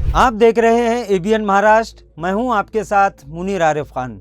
आप देख रहे हैं एबीएन महाराष्ट्र। मैं हूं आपके साथ मुनीर आरिफ खान।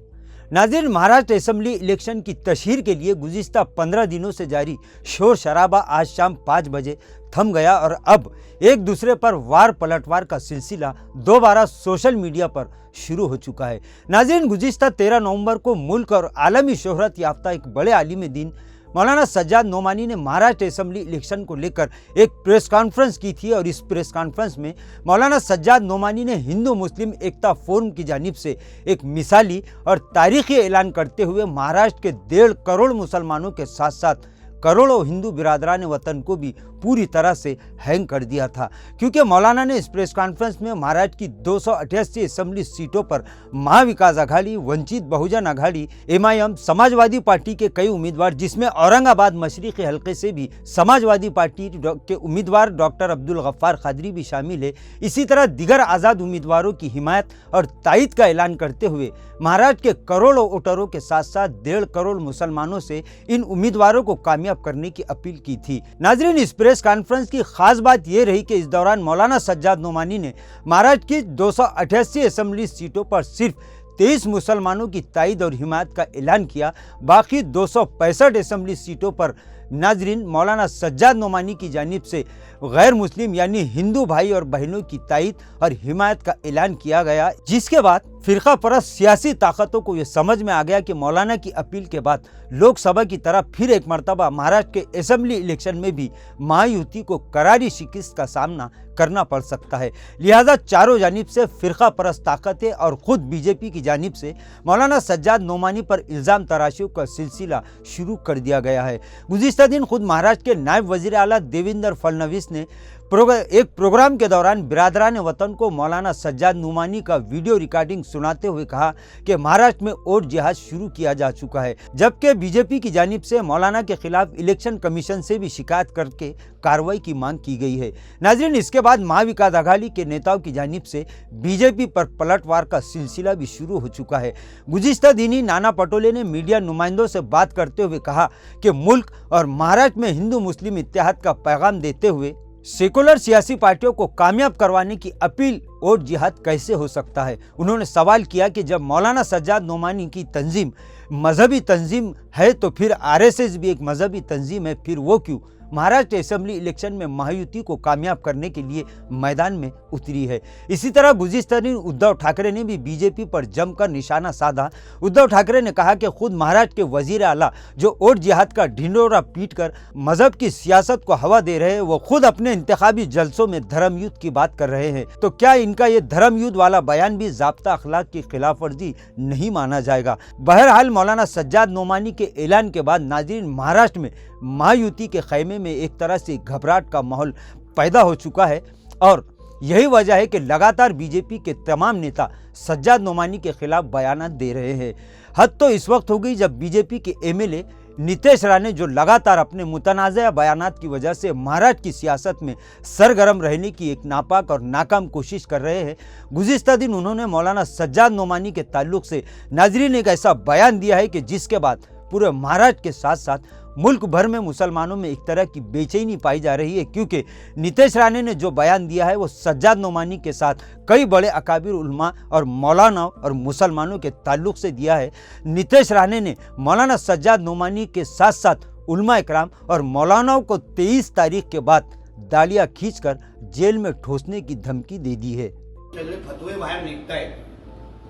नाज़रीन, महाराष्ट्र असेंबली इलेक्शन की तशहीर के लिए गुज़िश्ता 15 दिनों से जारी शोर शराबा आज शाम 5 बजे थम गया और अब एक दूसरे पर वार पलटवार का सिलसिला दोबारा सोशल मीडिया पर शुरू हो चुका है। नाज़रीन, गुज़िश्ता 13 नवंबर को मुल्क और आलमी शोहरत याफ्ता एक बड़े आलिम दीन मौलाना सज्जाद नोमानी ने महाराष्ट्र असेंबली इलेक्शन को लेकर एक प्रेस कॉन्फ्रेंस की थी और इस प्रेस कॉन्फ्रेंस में मौलाना सज्जाद नोमानी ने हिंदू मुस्लिम एकता फोरम की जानिब से एक मिसाली और तारीखी ऐलान करते हुए महाराष्ट्र के 1.5 करोड़ मुसलमानों के साथ साथ करोड़ों हिंदू बिरादरान वतन को भी पूरी तरह से हैंग कर दिया था, क्योंकि मौलाना ने इस प्रेस कॉन्फ्रेंस में महाराष्ट्र की 288 असेंबली सीटों पर महाविकास आघाड़ी, वंचित बहुजन आघाड़ी, एमआईएम, समाजवादी पार्टी के कई उम्मीदवार, जिसमें औरंगाबाद मशरिकी हल्के से भी समाजवादी पार्टी के उम्मीदवार डॉक्टर अब्दुल गफ्फार कादरी भी शामिल है। इसी तरह दिगर आज़ाद उम्मीदवारों की हिमायत और तायद का ऐलान करते हुए महाराष्ट्र के करोड़ों वोटरों के साथ साथ 1.5 करोड़ मुसलमानों से इन उम्मीदवारों को कामयाब करने की अपील की थी। नाज़रीन, इस प्रेस कॉन्फ्रेंस की खास बात यह रही कि इस दौरान मौलाना सज्जाद नोमानी ने महाराष्ट्र की 288 असेंबली सीटों पर सिर्फ 23 मुसलमानों की तायद और हिमायत का ऐलान किया। बाकी 265 असेंबली सीटों पर नाजरीन मौलाना सज्जाद नोमानी की जानिब से गैर मुस्लिम यानी हिंदू भाई और बहनों की तायद और हिमायत का ऐलान किया गया, जिसके बाद फिरका परस्त सियासी ताकतों को यह समझ में आ गया कि मौलाना की अपील के बाद लोकसभा की तरह फिर एक मरतबा महाराष्ट्र के असेंबली इलेक्शन में भी महायुति को करारी शिकस्त का सामना करना पड़ सकता है। लिहाजा चारों जानिब से फिरका परस्त ताकतें और खुद बीजेपी की जानिब से मौलाना सज्जाद नोमानी पर इल्ज़ाम तराशियों का सिलसिला शुरू कर दिया गया है। गुज़िश्ता दिन खुद महाराष्ट्र के नायब वज़ीर आला देवेंद्र फडणवीस ने एक प्रोग्राम के दौरान बिरादरान वतन को मौलाना सज्जाद नोमानी का वीडियो रिकॉर्डिंग सुनाते हुए कहा कि महाराष्ट्र में वोट जिहाद शुरू किया जा चुका है, जबकि बीजेपी की जानिब से मौलाना के खिलाफ इलेक्शन कमीशन से भी शिकायत करके कार्रवाई की मांग की गई है। नाज़रीन, इसके बाद महाविकास आघाड़ी के नेताओं की जानिब से बीजेपी पर पलटवार का सिलसिला भी शुरू हो चुका है। गुज़िश्ता दिन ही नाना पटोले ने मीडिया नुमाइंदों से बात करते हुए कहा कि मुल्क और महाराष्ट्र में हिंदू मुस्लिम इत्तेहाद का पैगाम देते हुए सेकुलर सियासी पार्टियों को कामयाब करवाने की अपील वोट जिहाद कैसे हो सकता है। उन्होंने सवाल किया कि जब मौलाना सज्जाद नोमानी की तंजीम मजहबी तंजीम है तो फिर आरएसएस भी एक मजहबी तंजीम है, फिर वो क्यों महाराष्ट्र असेंबली इलेक्शन में महायुति को कामयाब करने के लिए मैदान में उतरी है। इसी तरह गुज़िश्ता दिन उद्धव ठाकरे ने भी बीजेपी पर जमकर निशाना साधा। उद्धव ठाकरे ने कहा कि खुद महाराष्ट्र के वजीर आला जो वोट जिहाद का ढिंडोरा पीट कर मजहब की सियासत को हवा दे रहे हैं, वो खुद अपने इंतखाबी जलसों में धर्म युद्ध की बात कर रहे हैं। तो क्या इनका ये धर्म युद्ध वाला बयान भी ज़ाब्ता अखलाक की खिलाफ वर्जी नहीं माना जाएगा? बहरहाल मौलाना सज्जाद नोमानी के ऐलान के बाद नाज़रीन महाराष्ट्र में महायुति के खैमे में एक तरह से घबराहट का माहौल पैदा हो चुका है और यही वजह है कि लगातार बीजेपी के तमाम नेता सज्जाद नोमानी के खिलाफ बयान दे रहे हैं। हद तो इस वक्त हो गई जब बीजेपी के एमएलए नीतीश राणे जो लगातार अपने मुतनाज़ा बयानात की वजह से महाराष्ट्र की सियासत में सरगर्म रहने की एक नापाक और नाकाम कोशिश कर रहे हैं। गुज़िश्ता दिन उन्होंने मौलाना सज्जाद नोमानी के ताल्लुक़ से नाज़रीन एक ऐसा बयान दिया है कि जिसके बाद पूरे महाराष्ट्र के साथ साथ मुल्क भर में मुसलमानों में एक तरह की बेचैनी पाई जा रही है, क्योंकि नीतीश राणे ने जो बयान दिया है वो सज्जाद नोमानी के साथ कई बड़े अकाबिर उलमा और मौलाना और मुसलमानों के ताल्लुक़ से दिया है। नीतीश राणे ने मौलाना सज्जाद नोमानी के साथ साथ उलमा इकराम और मौलानाओं को 23 तारीख के बाद दाढ़ियाँ खींचकर जेल में ठोसने की धमकी दे दी है। सगळे फतवे बाहेर निघतायत,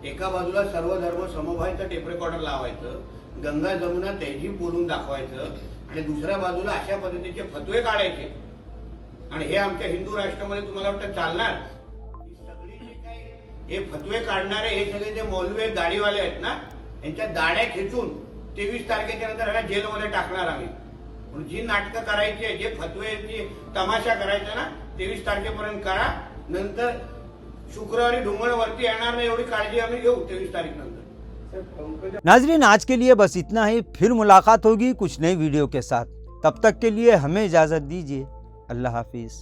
एका बाजूला सर्व धर्म समभावाचं टेप रेकॉर्डर लावायचं, गंगा जमुना तहजीब बोलून दाखवायचं आणि दुसऱ्या बाजूला अशा पद्धतीचे फतवे काढायचे आणि हे आमच्या हिंदू राष्ट्रामध्ये तुम्हाला वाटतं चालणार? ही सगळी जे काही हे फतवे काढणारे हे सगळे जे मौलवी दाढीवाले आहेत ना, यांच्या दाढ्या खेचून 23 तारखेच्या नंतर ह्याला जेलमध्ये टाकणार आम्ही। पण जी नाटकं करायची, जे फतवेची तमाशा करायचा ना 23 तारखेपर्यंत करा, नंतर शुक्रवारी ढुंगण वरती येणार नाही एवढी काळजी आम्ही घेऊ 23 तारीख नंतर। नाजरीन, आज के लिए बस इतना ही। फिर मुलाकात होगी कुछ नई वीडियो के साथ। तब तक के लिए हमें इजाज़त दीजिए। अल्लाह हाफिज़।